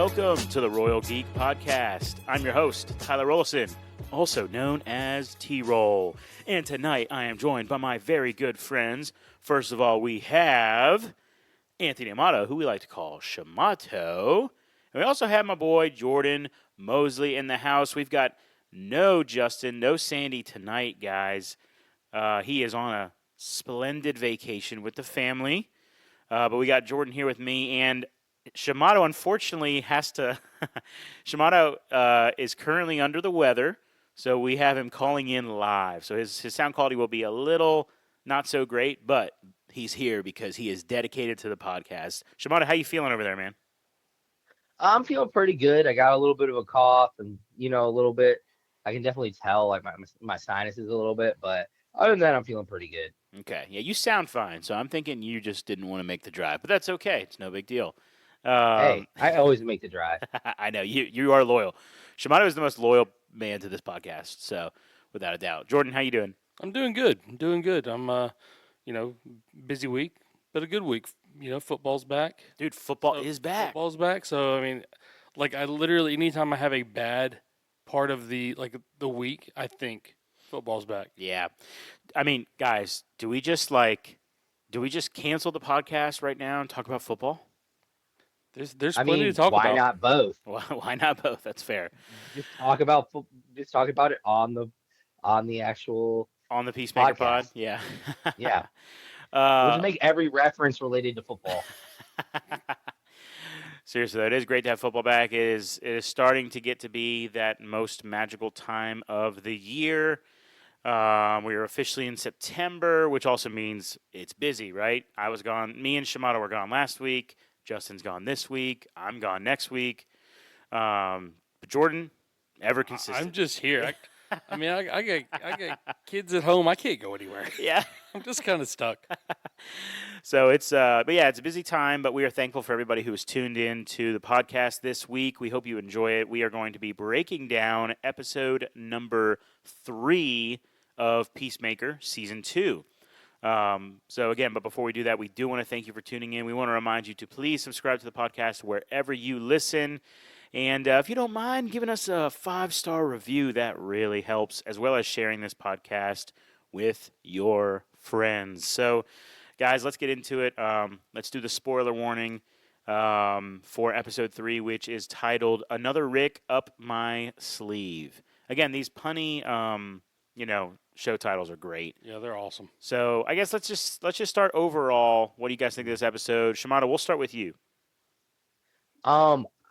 welcome to the Royal Geek Podcast. I'm your host, Tyler Rollison, also known as T-Roll. And tonight I am joined by my very good friends. First of all, we have Anthony Amato, who we like to call Shamato. And we also have my boy Jordan Mosley in the house. We've got no Justin, no Sandy tonight, guys. He is on a splendid vacation with the family. But we got Jordan here with me, and Shamato, unfortunately, has to – Shamato is currently under the weather, so we have him calling in live. So his sound quality will be a little not so great, but he's here because he is dedicated to the podcast. Shamato, how you feeling over there, man? I'm feeling pretty good. I got a little bit of a cough and, a little bit – I can definitely tell, like, my sinuses a little bit, but other than that, I'm feeling pretty good. Okay. Yeah, you sound fine, so I'm thinking you just didn't want to make the drive, but that's okay. It's no big deal. Hey, I always make the drive. I know you are loyal. Shamato is the most loyal man to this podcast, so without a doubt. Jordan, how you doing? I'm doing good. I'm busy week, but a good week. Football's back. Dude, football is back. Football's back. So I mean, like I literally anytime I have a bad part of the week, I think football's back. Yeah. I mean, guys, do we just cancel the podcast right now and talk about football? There's plenty to talk about. Why not both? Well, why not both? That's fair. Just talk about it on the actual on the Peacemaker podcast. Pod. Yeah. Yeah. We'll just make every reference related to football. Seriously, though, it is great to have football back. It is starting to get to be that most magical time of the year. We are officially in September, which also means it's busy, right? I was gone. Me and Shamato were gone last week. Justin's gone this week. I'm gone next week. But Jordan, ever consistent. I'm just here. I mean, I got kids at home. I can't go anywhere. Yeah. I'm just kind of stuck. So it's a busy time, but we are thankful for everybody who has tuned in to the podcast this week. We hope you enjoy it. We are going to be breaking down episode number 3 of Peacemaker Season 2. So again, but before we do that, we do want to thank you for tuning in. We want to remind you to please subscribe to the podcast wherever you listen. And if you don't mind giving us a 5-star review, that really helps, as well as sharing this podcast with your friends. So, guys, let's get into it. Let's do the spoiler warning for episode 3, which is titled "Another Rick Up My Sleeve." Again, these punny, show titles are great. Yeah, they're awesome. So I guess let's just start overall. What do you guys think of this episode? Shamato, we'll start with you.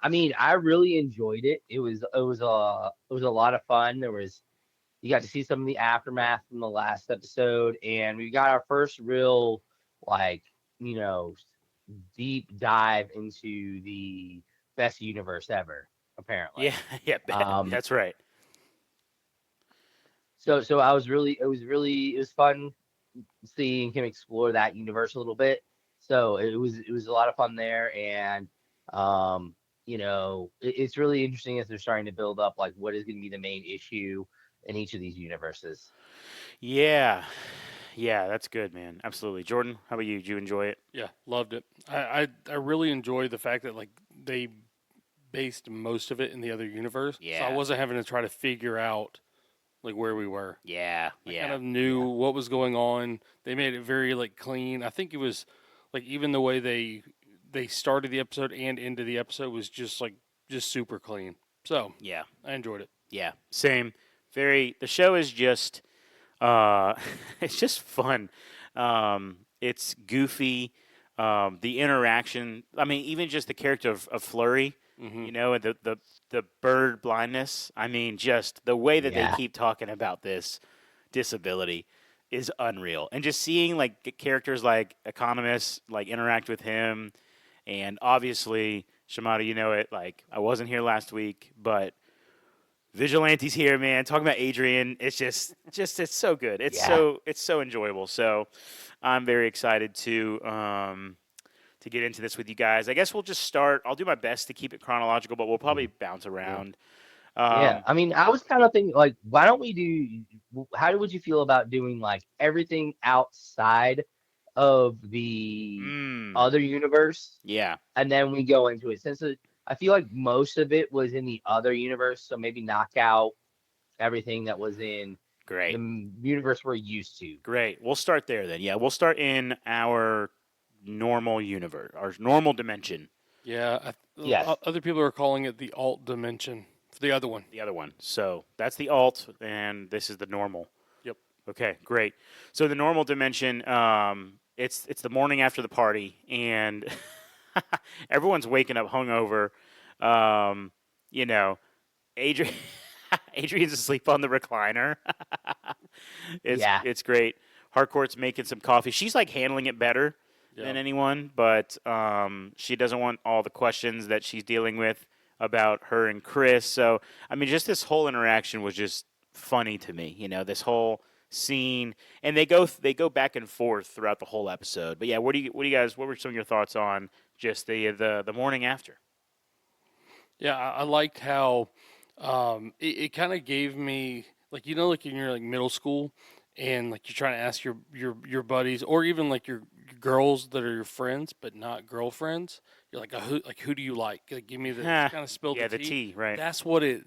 I mean, I really enjoyed it. It was a lot of fun. You got to see some of the aftermath from the last episode, and we got our first real, deep dive into the best universe ever, apparently. Yeah, that's right. So it was fun seeing him explore that universe a little bit. So it was a lot of fun there, and it's really interesting as they're starting to build up like what is going to be the main issue in each of these universes. Yeah, that's good, man. Absolutely. Jordan, how about you? Did you enjoy it? Yeah, loved it. I really enjoyed the fact that like they based most of it in the other universe. Yeah. So I wasn't having to try to figure out like where we were. Yeah. I kind of knew what was going on. They made it very like clean. I think it was like even the way they started the episode and ended the episode was just super clean. So yeah, I enjoyed it. Yeah, same. The show is just it's just fun. It's goofy. The interaction. I mean, even just the character of Flurry. Mm-hmm. And the bird blindness. I mean, just the way that they keep talking about this disability is unreal. And just seeing like characters like Economist like interact with him, and obviously Shamato, you know it. Like I wasn't here last week, but Vigilante's here, man. Talking about Adrian, it's just it's so good. It's so enjoyable. So I'm very excited to get into this with you guys. I guess we'll just start. I'll do my best to keep it chronological, but we'll probably bounce around. I mean, I was kind of thinking, like, why don't we how would you feel about doing, like, everything outside of the other universe? Yeah. And then we go into it. Since I feel like most of it was in the other universe, so maybe knock out everything that was in Great. the universe we're used to. Great. We'll start there then. Yeah, we'll start in our normal universe, our normal dimension. Yeah, Yes. other people are calling it the alt dimension. The other one. The other one. So that's the alt, and this is the normal. Yep. Okay, great. So the normal dimension, it's the morning after the party, and everyone's waking up hungover. You know, Adrian. Adrian's asleep on the recliner. Yeah. It's great. Harcourt's making some coffee. She's like handling it better than anyone, but she doesn't want all the questions that she's dealing with about her and Chris. So I mean, just this whole interaction was just funny to me. You know, this whole scene, and they go back and forth throughout the whole episode. But yeah, what do you guys? What were some of your thoughts on just the morning after? Yeah, I liked how it kind of gave me like like in your like middle school and like you're trying to ask your buddies or even like your girls that are your friends but not girlfriends. You're like who do you like? Like, give me the kind of spill Yeah, the tea. right. That's what it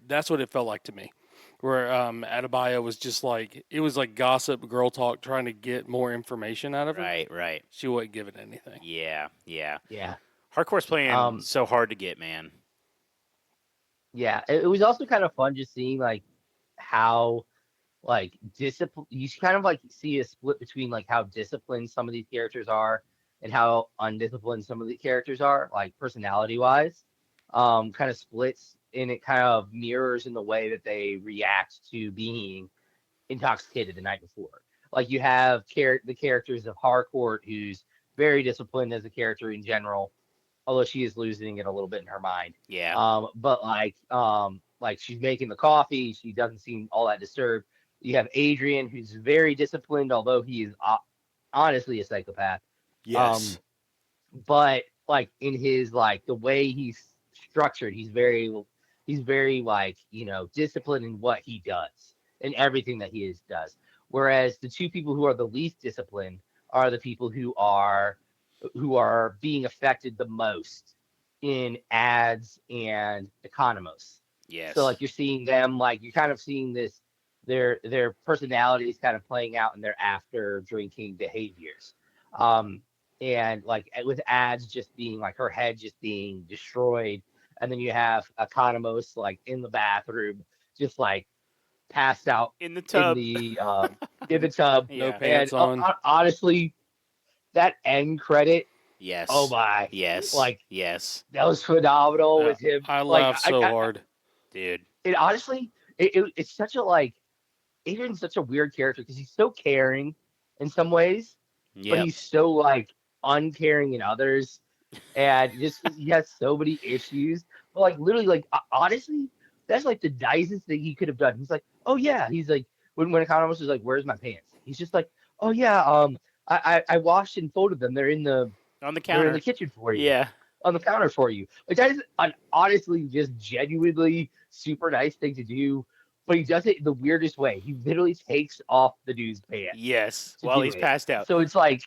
felt like to me. Where Adebayo was just like it was like gossip girl talk trying to get more information out of her. Right. She wasn't giving anything. Yeah. Yeah. Harcourt's playing so hard to get, man. Yeah. It was also kind of fun just seeing like how like discipline you kind of like see a split between like how disciplined some of these characters are and how undisciplined some of the characters are, like personality wise. Kind of splits and it kind of mirrors in the way that they react to being intoxicated the night before. Like you have the characters of Harcourt, who's very disciplined as a character in general, although she is losing it a little bit in her mind. Yeah. But like she's making the coffee, she doesn't seem all that disturbed. You have Adrian, who's very disciplined, although he is honestly a psychopath. Yes. But like in his like the way he's structured, he's very like disciplined in what he does and everything that does. Whereas the two people who are the least disciplined are the people who are being affected the most in ads and economos. Yes. So like you're seeing them, like you're kind of seeing this their personalities kind of playing out in their after drinking behaviors. And like with ads just being like her head just being destroyed, and then you have economos like in the bathroom just like passed out in the tub. In the tub. Yeah. No pants on. Honestly, that end credit. Yes. Oh my. Yes. Like yes. that was phenomenal with him. I like, laughed so hard, dude. It honestly, it's such a like. Adrian's such a weird character because he's so caring in some ways, but he's so like uncaring in others, and just he has so many issues. But like literally, like honestly, that's like the nicest thing he could have done. He's like, oh yeah, he's like when Economist was like, where's my pants? He's just like, oh yeah, I washed and folded them. They're in the on the counter. They're in the kitchen for you. Yeah, on the counter for you. Like that is an honestly just genuinely super nice thing to do. But he does it the weirdest way. He literally takes off the dude's pants. Yes, while he's passed out. So it's like,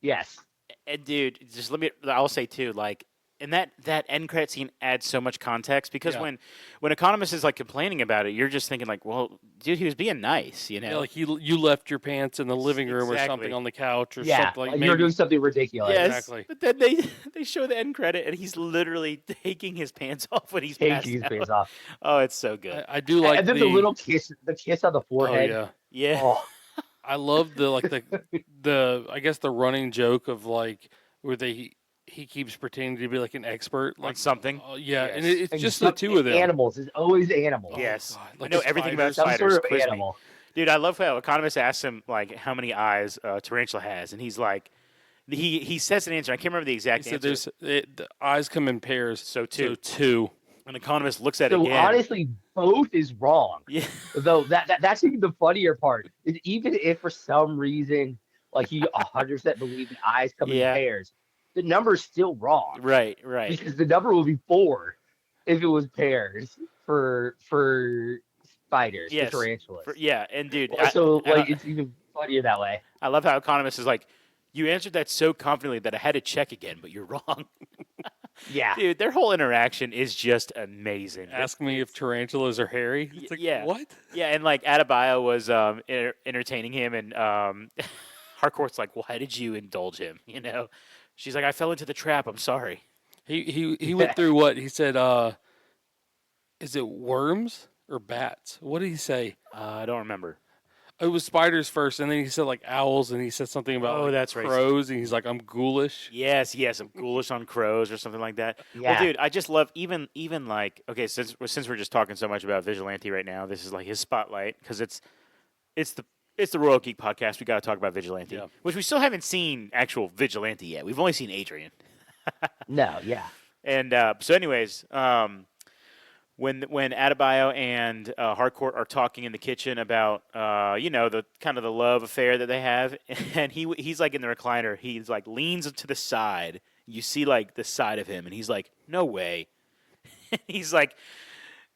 yes. And dude, just I'll say too, like, and that end credit scene adds so much context because when Economist is like complaining about it, you're just thinking like, well, dude, he was being nice, you know? Yeah, like you left your pants in the living room or something on the couch or something like that. You're doing something ridiculous. Yes, exactly. But then they show the end credit and he's literally taking his pants off when he's taking his pants off. Oh, it's so good. I do like and then the little kiss, on the forehead. Oh, yeah. Oh. I love the I guess the running joke of like where he keeps pretending to be like an expert on something. Yes. And it's and just the two of them. Animals. It's always animals. Yes. Like I know everything about some spiders. sort of animal. Dude, I love how Economist asks him like how many eyes a tarantula has, and he's like, he says an answer. I can't remember the exact answer. The eyes come in pairs. So two. An Economist looks at it again. So honestly, both is wrong. Yeah. Though that's even the funnier part. Is even if for some reason like he 100% believes the eyes come in pairs, the number's still wrong. Right. Because the number will be 4 if it was pairs for spiders, for tarantulas. And dude, it's even funnier that way. I love how Economist is like, you answered that so confidently that I had to check again, but you're wrong. Yeah. Dude, their whole interaction is just amazing. Ask me if tarantulas are hairy. It's like, yeah. what? Yeah, and like Adebayo was entertaining him, and Harcourt's like, "Why did you indulge him?" You know, she's like, "I fell into the trap. I'm sorry." He went through what? He said, is it worms or bats? What did he say? I don't remember. It was spiders first, and then he said like owls, and he said something about Oh, like that's right. crows, and he's like, I'm ghoulish. Yes, I'm ghoulish on crows or something like that. Well, Yeah. dude, I just love even like okay, since we're just talking so much about Vigilante right now, this is like his spotlight because it's the Royal Geek podcast. We got to talk about Vigilante, Yeah. which we still haven't seen actual Vigilante yet. We've only seen Adrian. No. Yeah. And so, anyways, when Adebayo and Harcourt are talking in the kitchen about the kind of the love affair that they have, and he's like in the recliner, he's like leans to the side. You see like the side of him, and he's like, "No way." He's like,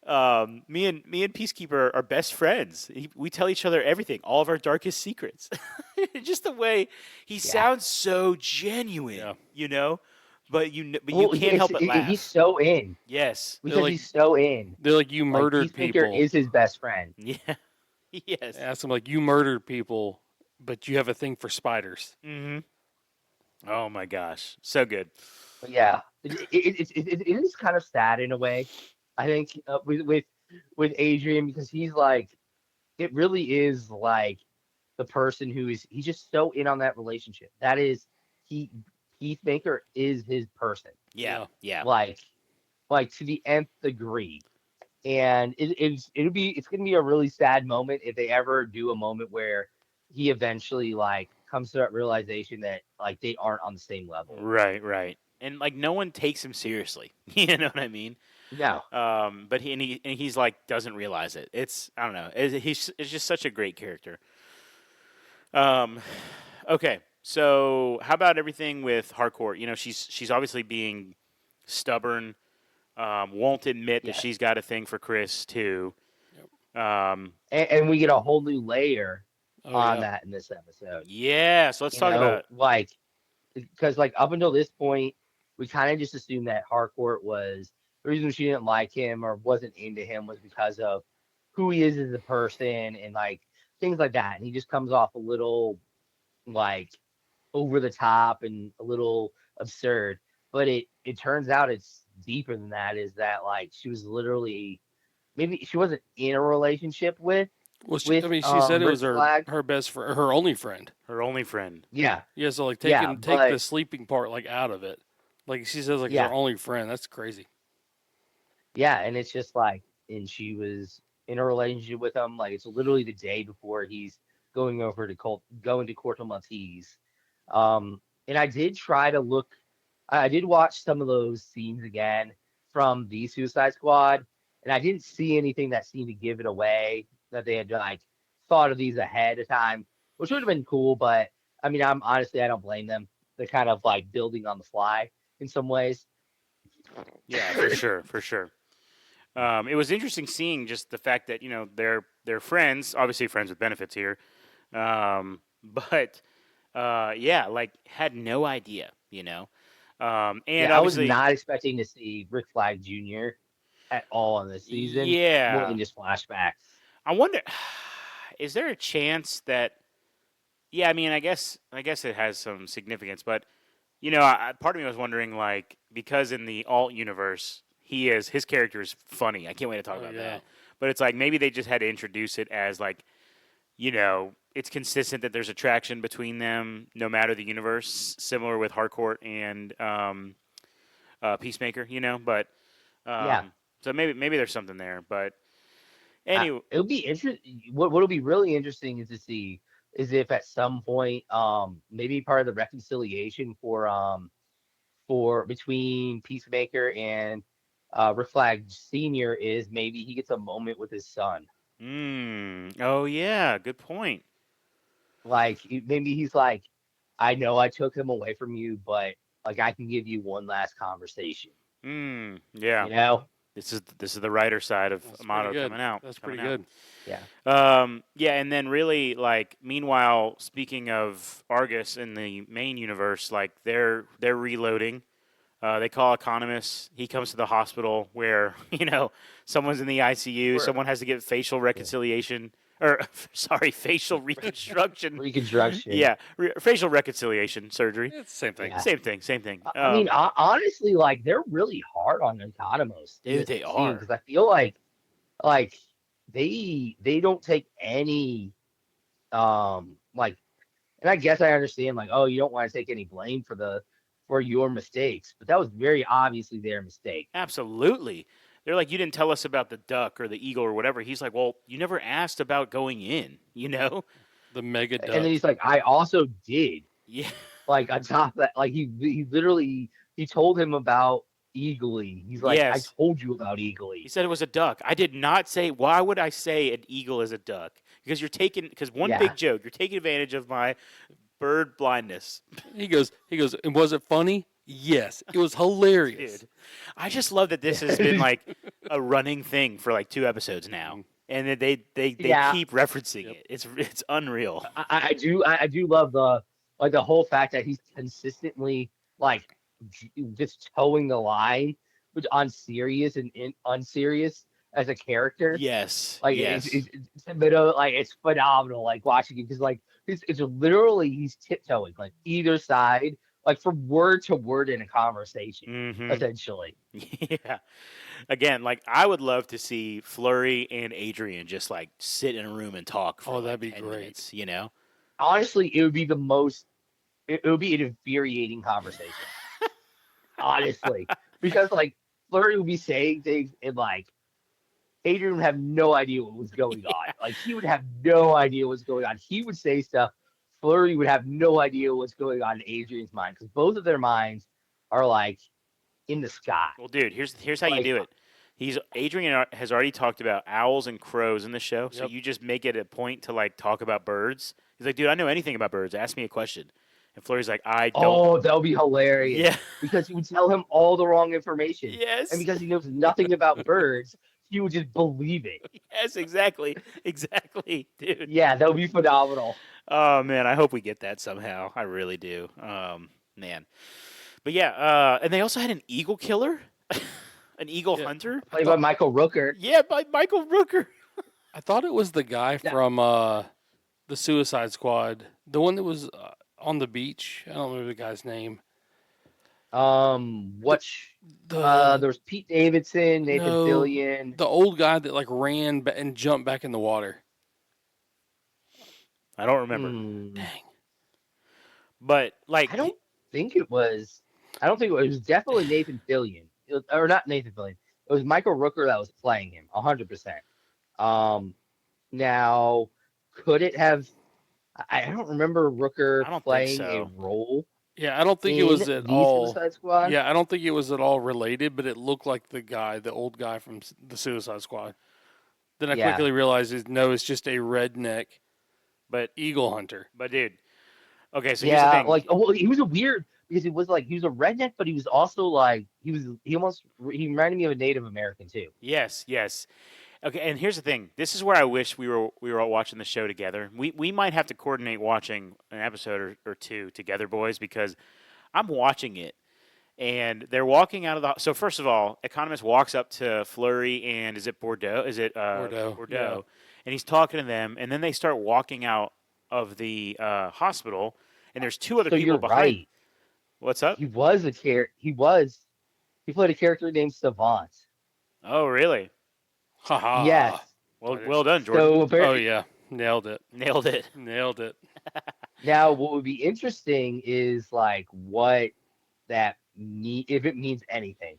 me and Peacekeeper are best friends. We tell each other everything, all of our darkest secrets." Just the way he sounds so genuine, But but you can't help but laugh. He's so in. Yes. Because he's so in. They're like, you murdered Peacemaker people. is his best friend. Yeah. Yes. Ask him like, you murdered people, but you have a thing for spiders. Mm-hmm. Oh my gosh, so good. But yeah, it is kind of sad in a way. I think with Adrian, because he's like, it really is like the person he's just so in on that relationship. That is Peacemaker is his person. Yeah. Like to the nth degree. And it's gonna be a really sad moment if they ever do a moment where he eventually like comes to that realization that like they aren't on the same level. Right. And like no one takes him seriously. You know what I mean? No. But he's like doesn't realize it. It's I don't know. It's just such a great character. Okay. So how about everything with Harcourt? You know, she's obviously being stubborn. Won't admit that she's got a thing for Chris too. And we get a whole new layer on that in this episode. Yeah, so let's talk about it. Like, because like up until this point, we kind of just assumed that Harcourt was the reason she didn't like him or wasn't into him was because of who he is as a person and like things like that. And he just comes off a little like over the top and a little absurd. But it turns out it's deeper than that. Is that like she was literally maybe she wasn't in a relationship with. Well, she said it was her best friend, her only friend. Her only friend. Yeah. Yeah. So like take the sleeping part like out of it. Like she says, like her only friend. That's crazy. Yeah, and it's just like, and she was in a relationship with him. Like it's literally the day before he's going to Corto Maltese. And I did try to look. I did watch some of those scenes again from the Suicide Squad, and I didn't see anything that seemed to give it away that they had like thought of these ahead of time, which would have been cool. But I mean, I don't blame them. They're kind of like building on the fly in some ways. Yeah, for sure. It was interesting seeing just the fact that they're friends, obviously friends with benefits here, but like had no idea, and I was not expecting to see Rick Flag Jr. at all in this season. Yeah, more than just flashbacks. I wonder, is there a chance that? Yeah, I mean, I guess it has some significance, but part of me was wondering, like, because in the alt universe, his character is funny. I can't wait to talk about that. But it's like maybe they just had to introduce it as like, it's consistent that there's attraction between them no matter the universe. Similar with Harcourt and Peacemaker, But so maybe there's something there. But anyway, it'll be interesting. What'll be really interesting is to see is if at some point, maybe part of the reconciliation for between Peacemaker and Rick Flag Sr. is maybe he gets a moment with his son. Oh yeah, good point. Like maybe he's like, I know I took him away from you, but like I can give you one last conversation. Yeah. This is the writer side of Amato coming out. That's pretty good. Yeah. And then really like meanwhile, speaking of Argus in the main universe, like they're reloading. They call economists. He comes to the hospital where someone's in the ICU. Someone has to get facial reconciliation, or sorry, facial reconstruction. Reconstruction. Yeah, facial reconciliation surgery. It's the same thing. Yeah. Same thing. I mean, honestly, like they're really hard on economists. Dude, they are. Because I feel like they don't take any like, and I guess I understand like, oh, you don't want to take any blame for your mistakes, but that was very obviously their mistake. Absolutely. They're like, you didn't tell us about the duck or the eagle or whatever. He's like, well, you never asked about going in, The mega duck. And then he's like, I also did. Yeah. Like on top of that, like he literally he told him about Eagly. He's like, Yes. I told you about He Eagly. said it was a duck. I did not say. Why would I say an eagle is a duck? Because one Yeah. big joke. You're taking advantage of my bird blindness. He goes, and was it funny? Yes, it was hilarious. Dude, I just love that this has been like a running thing for like 2 episodes now, and that they Yeah. keep referencing it. It's unreal. I do love the whole fact that he's consistently like just towing the line, which on serious and unserious as a character. Yes. Like yes. it's a bit of like it's phenomenal like watching it because like it's literally he's tiptoeing like either side like from word to word in a conversation Mhm. essentially. Yeah. Again, like I would love to see Flurry and Adrian just like sit in a room and talk for that'd be 10 great. minutes, Honestly, it would be the most. It would be an infuriating conversation. Honestly, because like Flurry would be saying things and like Adrian would have no idea what was going on. Like he would have no idea what's going on. He would say stuff. Flurry would have no idea what's going on in Adrian's mind because both of their minds are like in the sky. Well, dude, here's how you do it. Adrian has already talked about owls and crows in the show, so Yep. you just make it a point to like talk about birds. He's like, dude, I know anything about birds. Ask me a question. And Flurry's like, I don't. Oh, that would be hilarious. Yeah. Because he would tell him all the wrong information. Yes. And because he knows nothing about birds, he would just believe it. Yes, exactly, dude. Yeah, that would be phenomenal. Oh man, I hope we get that somehow. I really do. Man. But yeah, and they also had an eagle killer, an eagle hunter. Played by Michael Rooker. Yeah, by Michael Rooker. I thought it was the guy from the Suicide Squad, the one that was on the beach. I don't remember the guy's name. There was Pete Davidson, Nathan Fillion. The old guy that like ran and jumped back in the water. I don't remember. Dang. But like, I don't think it was. It was definitely Nathan Fillion, or not Nathan Fillion. It was Michael Rooker that was playing him, 100%. Now, could it have? I don't remember Rooker playing a role. Yeah, I don't think it was at all. Suicide Squad? Yeah, I don't think it was at all related, but it looked like the old guy from the Suicide Squad. Then I quickly realized, it's just a redneck, but eagle hunter. But dude, okay, so here's the thing. like he was a weird because he was like he was a redneck, but he was also like he reminded me of a Native American too. Yes. Okay, and here's the thing. This is where I wish we were all watching the show together. We might have to coordinate watching an episode or two together, boys, because I'm watching it, and they're walking out of the. So first of all, Economist walks up to Flurry and is it Bordeaux? Is it Bordeaux? Yeah. And he's talking to them, and then they start walking out of the hospital, and there's 2 other people you're behind. Right. What's up? He played a character named Savant. Oh, really? Haha. Yes. Well done, Jordan. Oh yeah, nailed it. Nailed it. Now, what would be interesting is like what that if it means anything.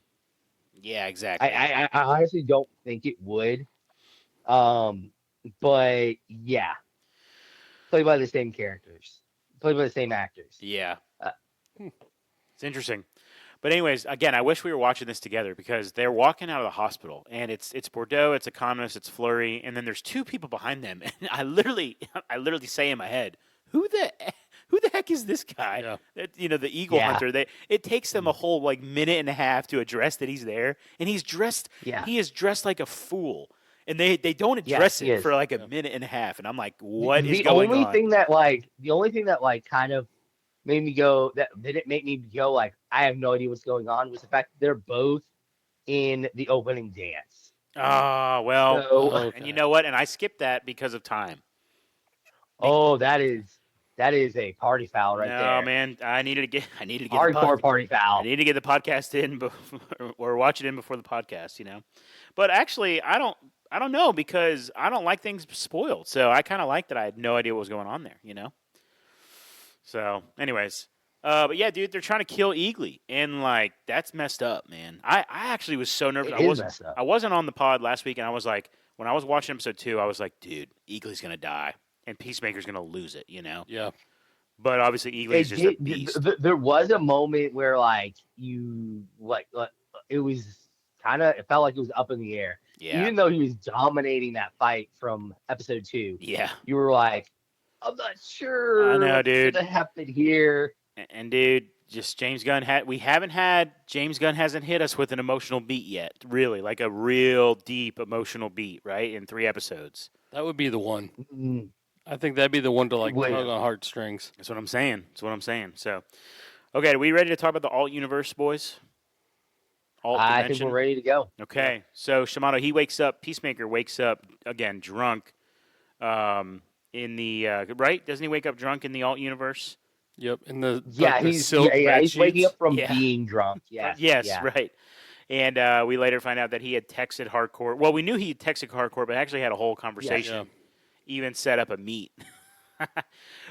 Yeah, exactly. I honestly don't think it would. But yeah, played by the same characters, played by the same actors. Yeah. It's interesting. But anyways, again, I wish we were watching this together because they're walking out of the hospital, and it's Bordeaux, it's Economist, it's Flurry, and then there's 2 people behind them, and I literally say in my head, who the heck is this guy? Yeah. The eagle hunter. It takes them a whole like minute and a half to address that he's there, and he's dressed. Yeah. He is dressed like a fool, and they don't address it for like a minute and a half, and I'm like, what is going on? The only thing that kind of made me go that didn't make me go like I have no idea what's going on was the fact that they're both in the opening dance. Ah, well, So, Oh, and you okay. know what? And I skipped that because of time. Be- oh, that is a party foul right no, there. man, I needed to get Hardcore party I foul. need to get the podcast in before, or watch it in before the podcast, you know. But actually, I don't know because I don't like things spoiled. So I kind of like that I had no idea what was going on there, you know. So, anyways, but yeah, dude, they're trying to kill Eagly, and like that's messed up, man. I actually was so nervous. It is messed up. I wasn't on the pod last week, and I was like, when I was watching episode 2, I was like, dude, Eagly's gonna die, and Peacemaker's gonna lose it, you know. Yeah. But obviously, Eagly's It just a did. beast. There was a moment where like it was kind of it felt like it was up in the air. Yeah, Even though he was dominating that fight from episode 2, yeah, you were like, I'm not I sure know, what's dude. gonna happen here. And dude, just James Gunn we haven't had James Gunn hasn't hit us with an emotional beat yet, really, like a real deep emotional beat, right? In 3 episodes. That would be the one. Mm, I think that'd be the one to like wait, tug on heartstrings. That's what I'm saying. That's what I'm saying. So, okay, are we ready to talk about the alt universe, boys? Alt I think we're dimension. ready to go. Okay, so Shimano, he wakes up. Peacemaker wakes up again drunk. In the right? Doesn't he wake up drunk in the alt universe? Yep. And the Yeah, the he's silk bed he's waking sheets. up from Yeah. being drunk. Yes, Yes, yeah, right. And we later find out that he had texted Hardcore. Well, we knew he had texted Hardcore, but actually had a whole conversation, even set up a meet.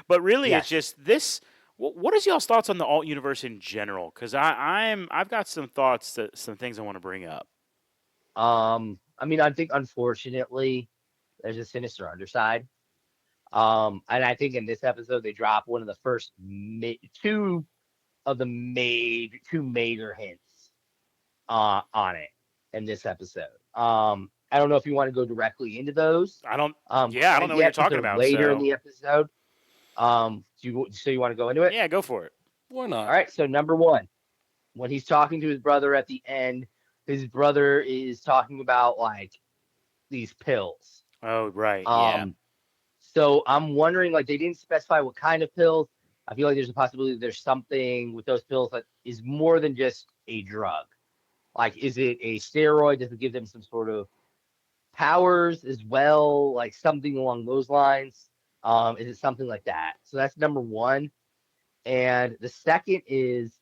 But really, it's yes. just this. What is y'all's thoughts on the alt universe in general? Because I've got some thoughts, some things I want to bring up. I mean, I think unfortunately there's a sinister underside. And I think in this episode they drop one of the first two major hints on it in this episode. I don't know if you want to go directly into those. I don't. Because Yeah, I I don't think know what you're talking they're about. later in So the episode. You want to go into it? yeah, go for it. Why All not? right. So number one, when he's talking to his brother at the end, his brother is talking about like these pills. Oh, right. Yeah. Um, so I'm wondering, like, they didn't specify what kind of pills. I feel like there's a possibility there's something with those pills that is more than just a drug. Like, is it a steroid? Does it give them some sort of powers as well? Like something along those lines? Is it something like that? So that's number one. And the second is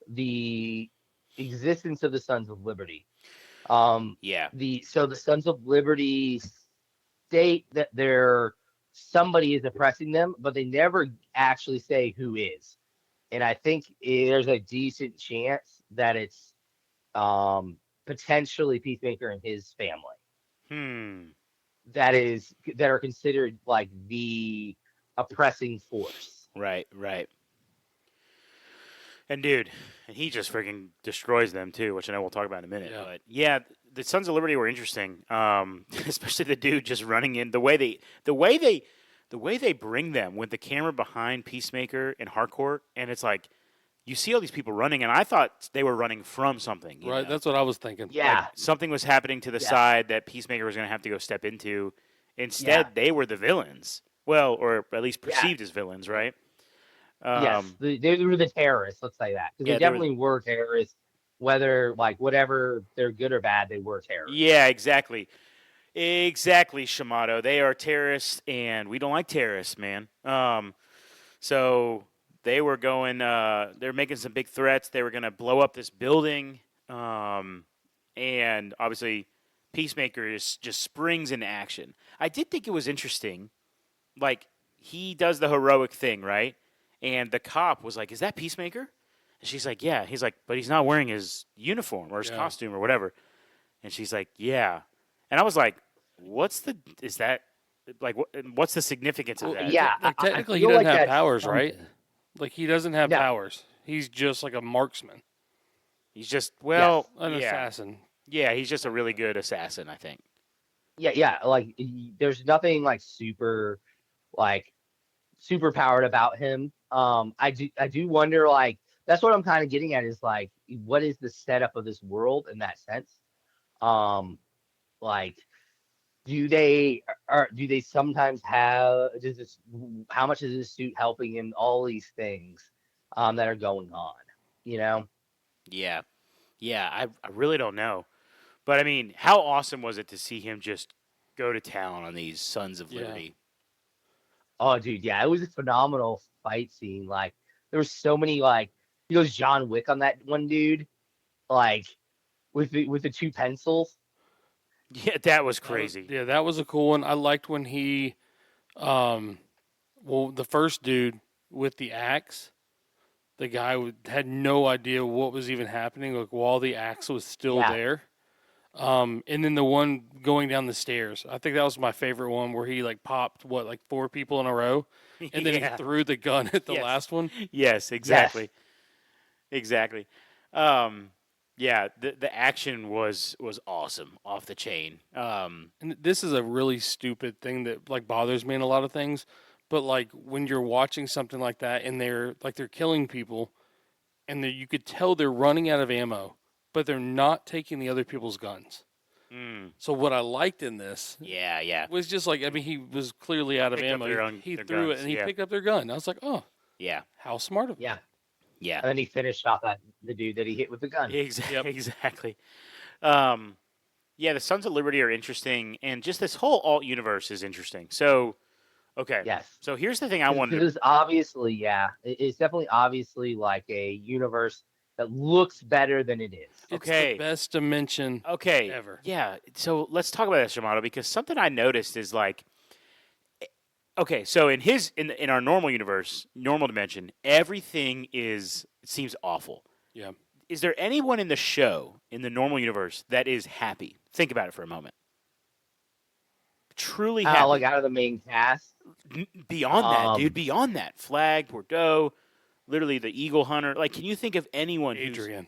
the existence of the Sons of Liberty. Yeah. The Sons of Liberty state that somebody is oppressing them, but they never actually say who is. And I think there's a decent chance that it's potentially Peacemaker and his family Hmm. that are considered like the oppressing force. Right. Right. And dude, and he just freaking destroys them too, which I know we'll talk about in a minute. Yeah. But yeah, the Sons of Liberty were interesting, especially the dude just running in the way they bring them with the camera behind Peacemaker and Harcourt, and it's like you see all these people running, and I thought they were running from something. You Right. know? That's what I was thinking. Yeah, Like something was happening to the Yeah. side that Peacemaker was going to have to go step into. Instead, Yeah. they were the villains. Well, or at least Yeah. perceived as villains, right? Yes, they were the terrorists. Let's say that because Yeah, they they were definitely were terrorists. Whether like whatever they're good or bad, they were terrorists. yeah, exactly. Exactly, Shamato. They are terrorists, and we don't like terrorists, man. So they were going. They're making some big threats. They were going to blow up this building, and obviously, Peacemaker just springs into action. I did think it was interesting. Like he does the heroic thing, right? And the cop was like, "Is that Peacemaker?" And she's like, "Yeah." He's like, "But he's not wearing his uniform or his Yeah. costume or whatever." And she's like, "Yeah." And I was like, is that like what's the significance of Well, that? Yeah, Like I technically, he feel doesn't like have that's powers, right? something. Like he doesn't have No. powers. He's just like a marksman, He's just an yeah, assassin. yeah. He's just a really good assassin, I think. Yeah. Like there's nothing like super powered about him. I do wonder like that's what I'm kind of getting at is like what is the setup of this world in that sense? Like do they sometimes have does this how much is this suit helping in all these things? that are going on. You know? Yeah. Yeah, I really don't know. But I mean, how awesome was it to see him just go to town on these Sons of Yeah. Liberty? Oh, dude, yeah, it was a phenomenal fight scene. Like, there was so many like he goes John Wick on that one dude, like with the two pencils. Yeah, that was crazy. That was a cool one. I liked when he, the first dude with the axe, the guy had no idea what was even happening, like while the axe was still Yeah. there. And then the one going down the stairs, I think that was my favorite one, where he like popped like 4 people in a row, and then he Yeah. threw the gun at the Yes. last one. Yes, exactly. Exactly. Yeah, the action was awesome, off the chain. And this is a really stupid thing that like bothers me in a lot of things, but like when you're watching something like that and they're killing people, and you could tell they're running out of ammo, but they're not taking the other people's guns. So what I liked in this yeah. was just like, I mean, he was clearly out of Picked up ammo. He their threw guns, it and he yeah. picked up their gun. I was like, oh, Yeah. how smart of him. Yeah. Yeah. And then he finished off the dude that he hit with the gun. Exactly. Yeah, the Sons of Liberty are interesting, and just this whole alt universe is interesting. So, okay. Yes. So here's the thing I wanted Because obviously, yeah, it's definitely obviously like a universe that looks better than it is. It's Okay. the best dimension ever. Yeah. So let's talk about that, Shamato, because something I noticed is like, okay, so in our normal universe, normal dimension, everything it seems awful. Yeah. Is there anyone in the show in the normal universe that is happy? Think about it for a moment. Truly happy. Like out of the main cast. Beyond that, dude. Beyond that, Flag, Bordeaux, literally the Eagle Hunter. Like, can you think of anyone? Adrian.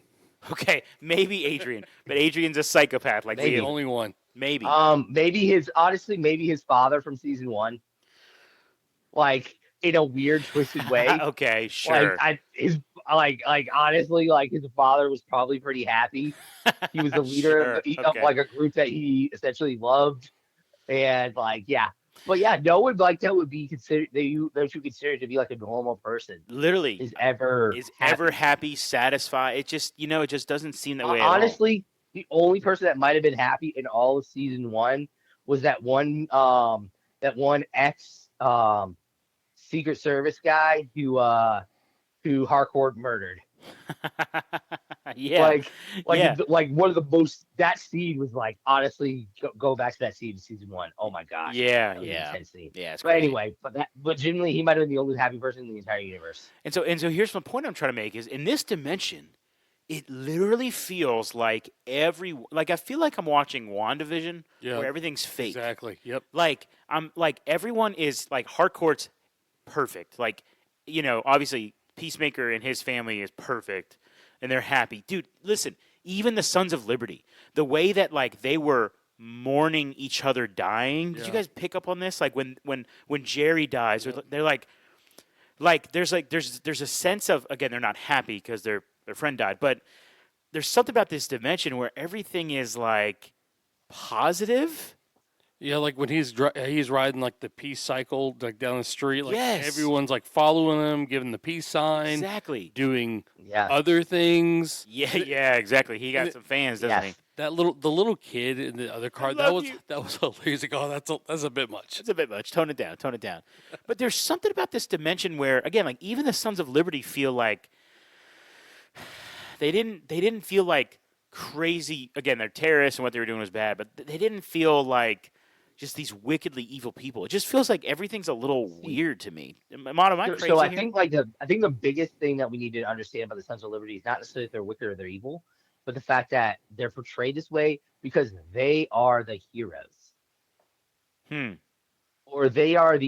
Okay, maybe Adrian, but Adrian's a psychopath. Like, Maybe. The only one. Maybe. Maybe his father from season 1. Like in a weird, twisted way. Okay, sure. Like honestly, like his father was probably pretty happy. He was the leader of like a group that he essentially loved, and like but no one like that would be considered that you consider to be like a normal person. Literally is ever happy, satisfied. It just it just doesn't seem that way. Honestly, the only person that might have been happy in all of season 1 was that one ex Secret Service guy who Harcourt murdered. Yeah. Like one of the most, that scene was like, honestly, go back to that scene in season 1. Oh my gosh. Yeah. Intense scene. Yeah. It's but crazy. Anyway, but genuinely, he might have been the only happy person in the entire universe. And so here's the point I'm trying to make is in this dimension, it literally feels like I feel like I'm watching WandaVision where everything's fake. Exactly. Yep. Like everyone is like Harcourt's perfect. Like, obviously Peacemaker and his family is perfect and they're happy. Dude, listen, even the Sons of Liberty, the way that like they were mourning each other dying. Did you guys pick up on this? Like when Jerry dies, they're like there's a sense of, again, they're not happy because their friend died, but there's something about this dimension where everything is like positive. Yeah, like when he's riding like the peace cycle like down the street, like everyone's like following him, giving the peace sign, exactly, doing other things. Yeah, exactly. He got some fans, doesn't he? The little kid in the other car, that was hilarious. Like, oh, that's a bit much. It's a bit much. Tone it down. But there's something about this dimension where, again, like even the Sons of Liberty feel like they didn't feel like crazy. Again, they're terrorists and what they were doing was bad, but they didn't feel like just these wickedly evil people. It just feels like everything's a little weird to me. Am I crazy? So I think the biggest thing that we need to understand about the Sons of Liberty is not necessarily that they're wicked or they're evil, but the fact that they're portrayed this way because they are the heroes. Or they are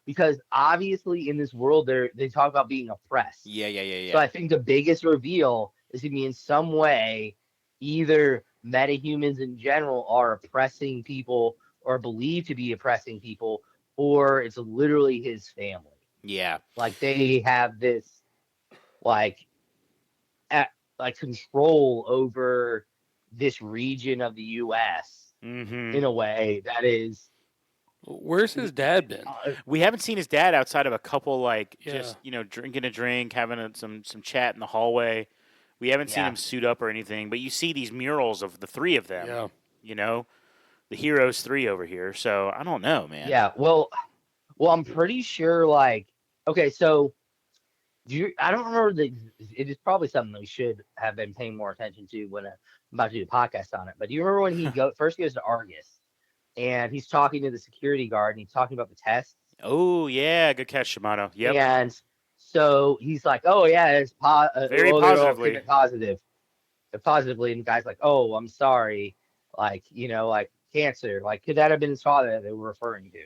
because obviously in this world they talk about being oppressed. Yeah. So I think the biggest reveal is to be in some way either metahumans in general are oppressing people or believed to be oppressing people, or it's literally his family. Yeah. Like they have this like control over this region of the US in a way that is Where's his dad been? We haven't seen his dad outside of a couple, like, Yeah. just, drinking a drink, having some chat in the hallway. We haven't seen Yeah. him suit up or anything, but you see these murals of the three of them. Yeah. The Heroes 3 over here. So I don't know, man. Yeah. Well, I'm pretty sure. Like, okay, so I don't remember it is probably something that we should have been paying more attention to when I'm about to do a podcast on it. But do you remember when he first goes to Argus and he's talking to the security guard and he's talking about the tests? Oh, yeah. Good catch, Shimano. Yep. And so he's like, "Oh yeah, it's Very they're all positively. came in positively." And the guy's like, "Oh, I'm sorry, like like cancer. Like, could that have been his father that they were referring to?"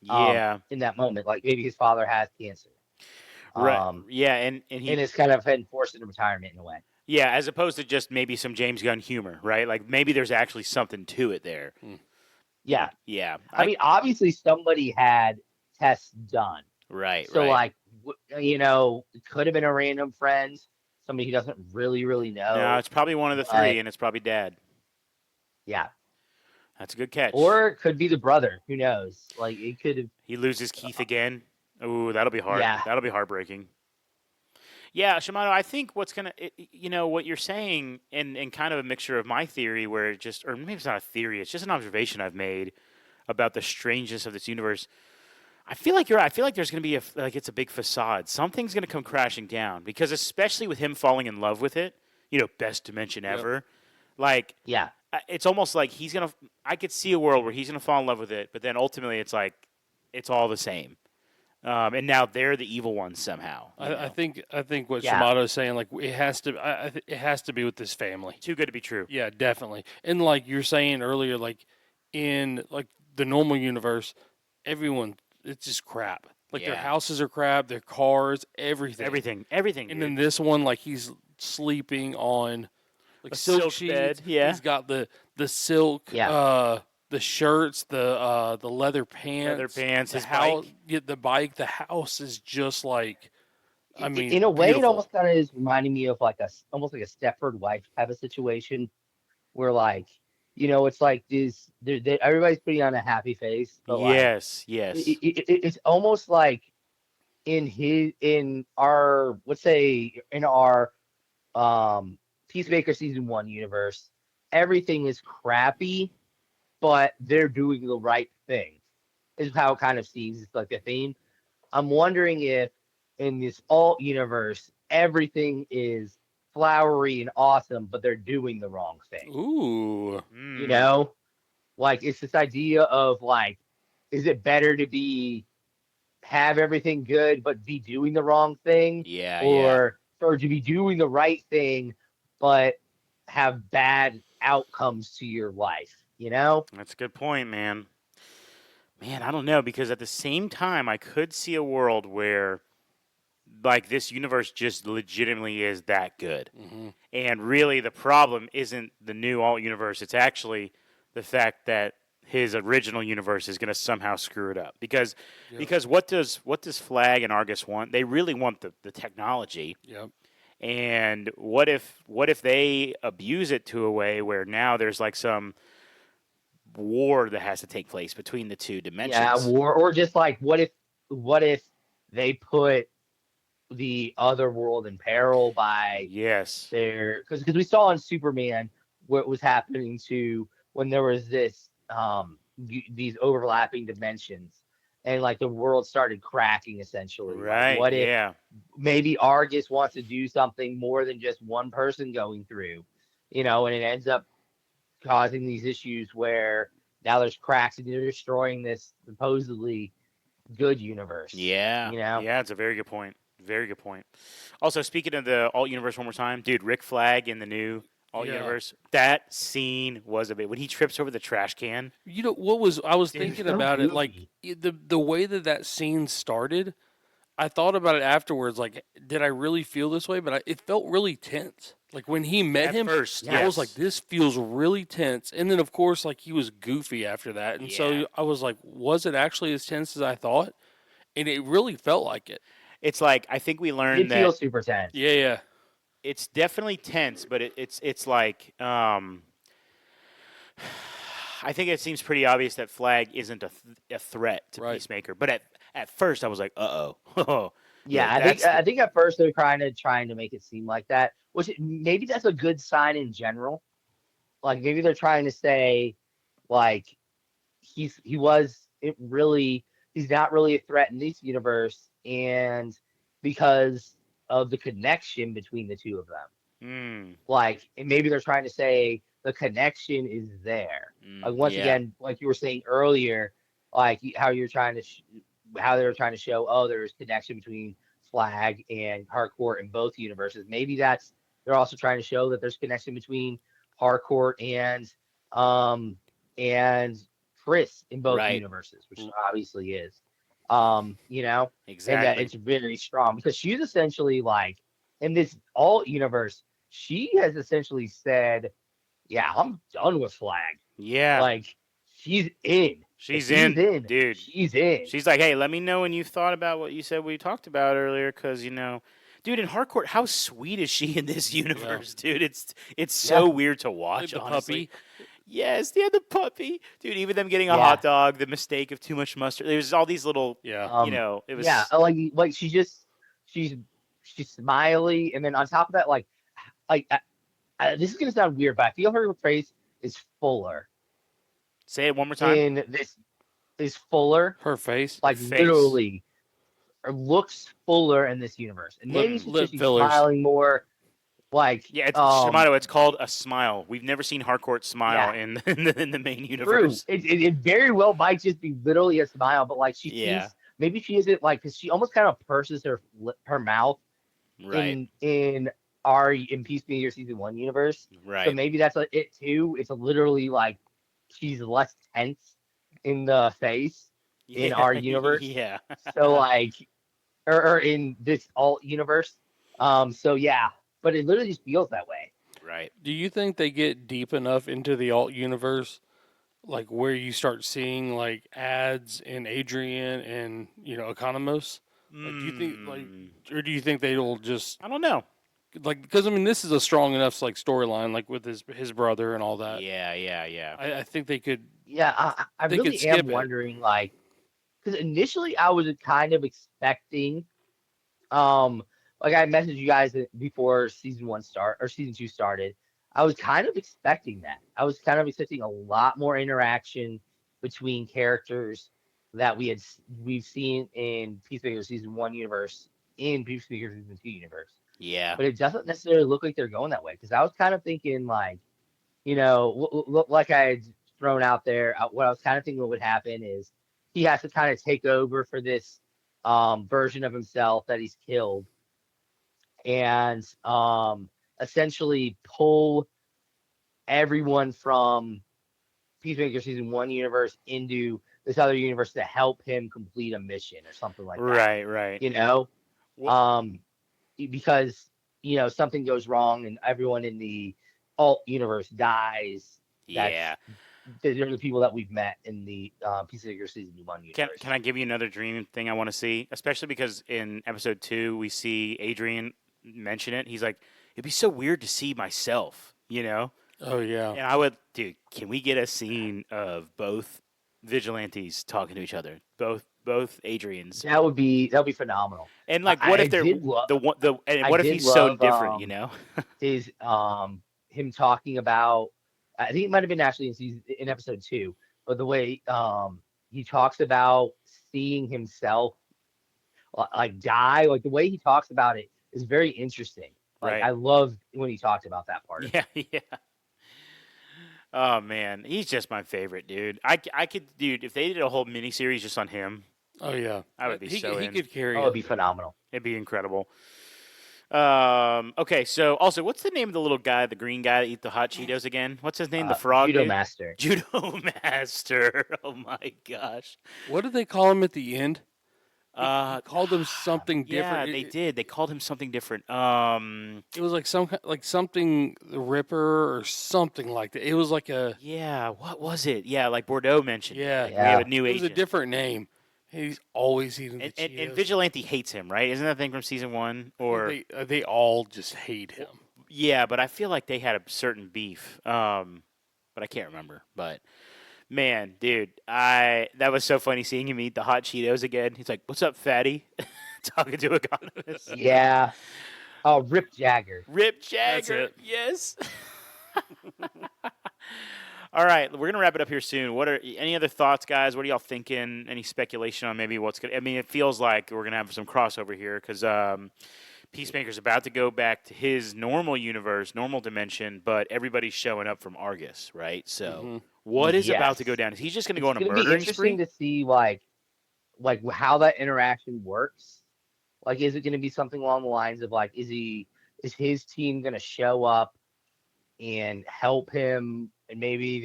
Yeah. In that moment, like maybe his father has cancer. Right. Yeah, and he And it's kind of been forced into retirement in a way. Yeah, as opposed to just maybe some James Gunn humor, right? Like maybe there's actually something to it there. Yeah. Yeah. I mean, obviously somebody had tests done. Right. So right. it could have been a random friend, somebody who doesn't really know. No, it's probably one of the three, and it's probably Dad. Yeah. That's a good catch. Or it could be the brother. Who knows? Like, it could have. He loses Keith again. Ooh, that'll be hard. Yeah. That'll be heartbreaking. Yeah, Shimano, I think what's going to, what you're saying, and kind of a mixture of my theory where it just, or maybe it's not a theory, it's just an observation I've made about the strangeness of this universe. I feel like I feel like there's going to be it's a big facade. Something's going to come crashing down because especially with him falling in love with it, best dimension ever. Like, Yeah. It's almost like I could see a world where he's going to fall in love with it, but then ultimately it's like, it's all the same. And now they're the evil ones somehow. I think what Shimano is saying, like it has to, it has to be with this family. Too good to be true. Yeah, definitely. And like you're saying earlier, like in like the normal universe, everyone it's just crap. Like their houses are crap, their cars, everything. Everything. And then this one, like he's sleeping on like a silk sheets. bed. Yeah, he's got the silk. Yeah. The shirts, the leather pants, his house, bike. the bike, the house is just like, I mean, in a way, beautiful. it almost kind of is reminding me of almost like a Stepford wife type of situation, where it's like this, everybody's putting on a happy face. But yes. It's almost like in our Peacemaker season 1 universe, everything is crappy, but they're doing the right thing, is how it kind of seems. It's like the theme. I'm wondering if in this alt universe, everything is flowery and awesome, but they're doing the wrong thing. Ooh. Like it's this idea of like, is it better to have everything good, but be doing the wrong thing? Yeah. Or to be doing the right thing, but have bad outcomes to your life? That's a good point, man. Man, I don't know, because at the same time, I could see a world where, like, this universe just legitimately is that good. Mm-hmm. And really, the problem isn't the new alt universe. It's actually the fact that his original universe is going to somehow screw it up. Because what does Flag and Argus want? They really want the technology. Yep. And what if they abuse it to a way where now there's like some war that has to take place between the two dimensions? Yeah, war, or just like what if they put the other world in peril by because we saw in Superman what was happening to when there was these overlapping dimensions and like the world started cracking essentially. Right. Like, what if maybe Argus wants to do something more than just one person going through, and it ends up causing these issues where now there's cracks and they're destroying this supposedly good universe. Yeah. Yeah, it's a very good point. Very good point. Also, speaking of the alt universe one more time, dude, Rick Flag in the new alt universe, that scene was a bit when he trips over the trash can. I was thinking about it, like the way that scene started. I thought about it afterwards, like, did I really feel this way? But it felt really tense. Like, when he met him, first, I was like, this feels really tense. And then, of course, like, he was goofy after that. And so I was like, was it actually as tense as I thought? And it really felt like it. It's like, I think we learned that. It feels super tense. Yeah. It's definitely tense, but it's like, I think it seems pretty obvious that Flag isn't a threat to Right. Peacemaker. But at first, I was like, uh-oh. Yeah, I think at first they're trying to make it seem like that, which maybe that's a good sign in general. Like maybe they're trying to say, like he's not really a threat in this universe, and because of the connection between the two of them. Like, and maybe they're trying to say the connection is there. Like once again, like you were saying earlier, like how you're trying to how they were trying to show, oh, there's connection between Flag and Harcourt in both universes. Maybe they're also trying to show that there's connection between Harcourt and Chris in both universes, which obviously is. You know, exactly. And that it's very strong because she's essentially like in this alt universe, she has essentially said, yeah, I'm done with Flag. Yeah. Like she's in. She's in, dude. She's in. She's like, hey, let me know when you've thought about what you said we talked about earlier, because dude, in Harcourt, how sweet is she in this universe, dude? It's so weird to watch. The honestly. puppy. Yes, the puppy, dude. Even them getting a hot dog, the mistake of too much mustard. There's all these little, it was like she's smiley, and then on top of that, like this is gonna sound weird, but I feel her face is fuller. Say it one more time. And this is fuller. Her face, like literally, looks fuller in this universe, and maybe she's smiling more. Like Shamato, it's called a smile. We've never seen Harcourt smile in the main universe. True. It very well might just be literally a smile, but like she sees, maybe she isn't like because she almost kind of purses her mouth in Peacemaker season 1 universe. Right. So maybe that's it too. It's literally like she's less tense in the face in our universe. Yeah. So like, or in this alt universe. So yeah. But it literally just feels that way. Right. Do you think they get deep enough into the alt universe, like where you start seeing like ads in Adrian and Economos? Like, do you think or do you think they'll just? I don't know. Like because this is a strong enough like storyline, like with his brother and all that. Yeah. I think they could. Yeah, I really am wondering, like, because initially I was kind of expecting, like I messaged you guys before season 2 started. I was kind of expecting that. I was kind of expecting a lot more interaction between characters that we've seen in Peacemaker season 1 universe, in Peacemaker season 2 universe. Yeah. But it doesn't necessarily look like they're going that way, because I was kind of thinking, like, like I had thrown out there, what I was kind of thinking what would happen is he has to kind of take over for this version of himself that he's killed, and essentially pull everyone from Peacemaker season 1 universe into this other universe to help him complete a mission or something like that. Right. Because something goes wrong and everyone in the alt universe dies. Yeah. They're the people that we've met in the Peacemaker season 1 universe. Can I give you another dream thing I want to see? Especially because in episode 2 we see Adrian mention it. He's like, it'd be so weird to see myself, Oh yeah. And I would, dude. Can we get a scene of both vigilantes talking to each other? Both Adrians. That would be phenomenal. And like, what if they're what if he's so different? Is him talking about? I think it might have been actually in episode 2, but the way he talks about seeing himself like die, like the way he talks about it is very interesting. Like right. I love when he talked about that part. Yeah. Oh man, he's just my favorite dude. I could, dude, if they did a whole miniseries just on him. Oh yeah, I would be he in. could carry. Oh, it'd be phenomenal. It'd be incredible. Okay, so also, what's the name of the little guy, the green guy that eat the hot Cheetos again? What's his name? The frog Judo dude? Master. Judo Master. Oh my gosh. What did they call him at the end? Called him something different. Yeah, they did. They called him something different. It was like something the Ripper or something like that. It was like a what was it? Yeah, like Bordeaux mentioned. Yeah. We have a new agent. It was a different name. He's always eating the Cheetos. And Vigilante hates him, right? Isn't that a thing from season 1? Or they all just hate him. Yeah, but I feel like they had a certain beef. But I can't remember. But Man, dude, that was so funny seeing him eat the hot Cheetos again. He's like, "What's up, fatty?" Talking to Economist. Yeah. Oh, Rip Jagger. Rip That's Jagger. it. Yes. All right, we're gonna wrap it up here soon. What are any other thoughts, guys? What are y'all thinking? Any speculation on maybe what's gonna? I mean, it feels like we're gonna have some crossover here because Peacemaker's about to go back to his normal universe, normal dimension, but everybody's showing up from Argus, right? So, what is about to go Yes. down? Is he just gonna go on a It's gonna be murdering interesting spree? to see like how that interaction works. Like, is it going to be something along the lines of like, is his team going to show up and help him, and maybe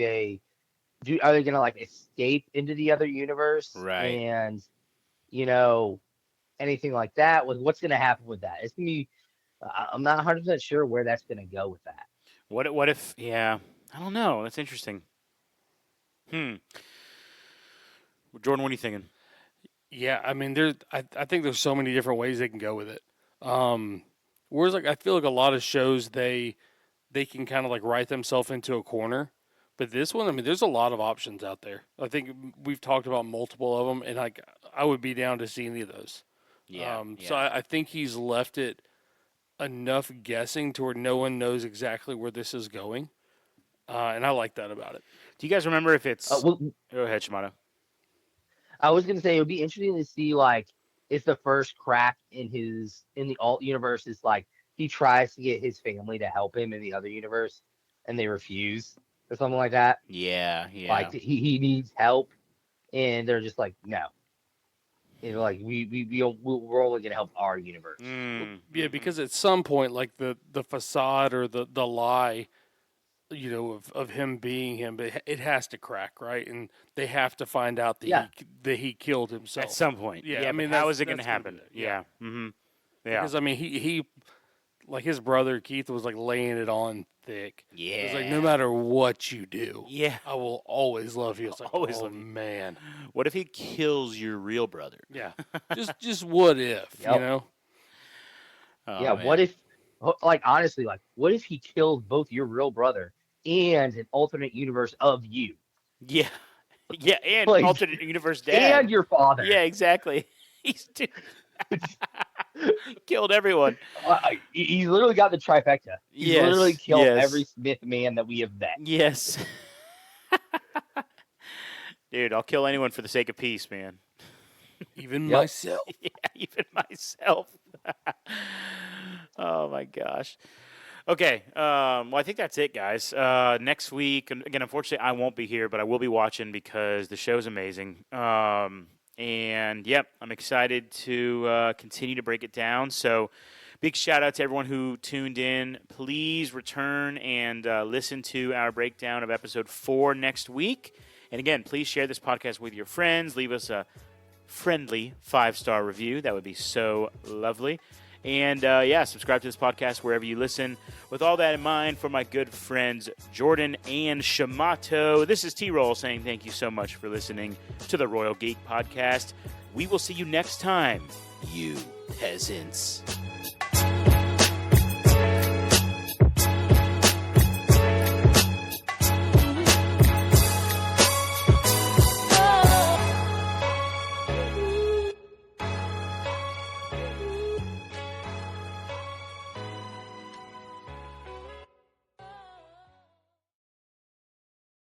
are they going to like escape into the other universe Right. and you know anything like that? What's going to happen with that? It's going to be. I'm not 100% sure where that's going to go with that. What if? Yeah, I don't know. That's interesting. Jordan, what are you thinking? Yeah, I mean, I think there's so many different ways they can go with it. Whereas, like, I feel like a lot of shows they can kind of like write themselves into a corner, but this one, I mean, there's a lot of options out there. I think we've talked about multiple of them, and like I would be down to see any of those. So I think he's left it enough guessing to where no one knows exactly where this is going, and I like that about it. Do you guys remember if it's? Well, Go ahead, Shimano. I was going to say it would be interesting to see like if the first crack in the alt universe is like he tries to get his family to help him in the other universe and they refuse or something like that. Yeah. Like he needs help and they're just like no. Like we're only gonna help our universe. Yeah, because at some point, like the facade or the lie, of him being him, but it has to crack, right? And they have to find out that he killed himself At some point. Yeah, I mean, how is it going to that's gonna happen? be it. Yeah. Mm-hmm. Yeah. Because I mean, he like his brother Keith was like laying it on thick. Yeah. It was like no matter what you do, Yeah. I will always love you. It's like Always oh love you. man, What if he kills your real brother? yeah. just what if Yep. Oh, Yeah, man. what if like honestly, like what if he kills both your real brother and an alternate universe of you? Yeah. Yeah, and Like, alternate universe dad. And your father. Yeah, exactly. He's killed everyone. He's literally got the trifecta. He's Yes, literally killed yes. every Smith man that we have met. Yes. Dude, I'll kill anyone for the sake of peace, man. even Yep. myself. Yeah, even myself. Oh my gosh. Okay, well, I think that's it, guys. Next week, and again, unfortunately, I won't be here, but I will be watching because the show's amazing. And yep, I'm excited to continue to break it down. So, big shout out to everyone who tuned in. Please return and listen to our breakdown of episode 4 next week. And again, please share this podcast with your friends. Leave us a friendly 5-star review. That would be so lovely. And subscribe to this podcast wherever you listen. With all that in mind, for my good friends Jordan and Shamato, this is T-Roll saying thank you so much for listening to the Royal Geek Podcast. We will see you next time, you peasants.